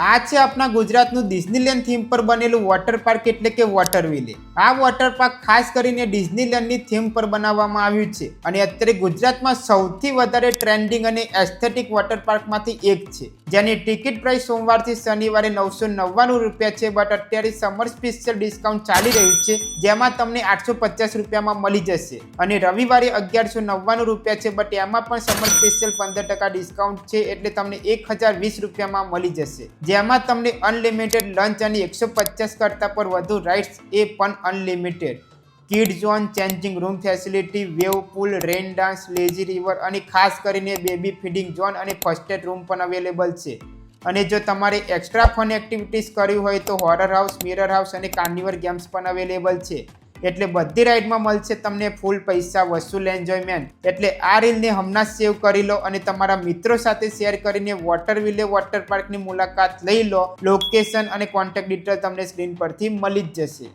આ છે આપણા ગુજરાતનું ડિઝનીલેન્ડ થીમ પર બનેલું વોટર પાર્ક એટલે કે વોટર વિલે. આ વોટર પાર્ક ખાસ કરીને ડિઝનીલેન્ડની થીમ પર બનાવવામાં આવ્યું છે અને અત્યારે ગુજરાતમાં સૌથી વધારે ટ્રેન્ડિંગ અને એસ્થેટિક વોટર પાર્કમાંથી એક છે, જેની ટિકિટ પ્રાઇસ સોમવારથી શનિવારે 999 રૂપિયા છે. બટ અત્યારે સમર સ્પેશિયલ ડિસ્કાઉન્ટ ચાલી રહ્યું છે, જેમાં તમને 850 રૂપિયામાં મળી જશે અને રવિવારે 1199 રૂપિયા છે. બટ એમાં પણ સમર સ્પેશિયલ 15% ડિસ્કાઉન્ટ છે, એટલે તમને 1020 રૂપિયામાં મળી જશે, જેમાં તમને અનલિમિટેડ લંચ અને 150 કરતાં પર વધુ રાઇડ્સ એ પણ unlimited, kid zone, changing room facility, wave pool, rain dance, lazy river અને ખાસ કરીને બેબી ફીડિંગ ઝોન અને ફર્સ્ટ એડ રૂમ પણ અવેલેબલ છે. અને જો તમારે એક્સ્ટ્રા ફન એક્ટિવિટીઝ કરવી હોય તો હોરર હાઉસ, મિરર હાઉસ અને કાર્નિવલ ગેમ્સ પણ અવેલેબલ છે. એટલે બધી રાઇડમાં મળશે તમને ફૂલ પૈસા વસૂલ એન્જોયમેન્ટ. એટલે આ રીલને હમણાં સેવ કરી લો અને તમારા મિત્રો સાથે શેર કરીને વોટર વિલે વોટર પાર્કની મુલાકાત લઈ લો. લોકેશન અને કોન્ટેક્ટ ડિટેલ તમને સ્ક્રીન પરથી મળી જ જશે.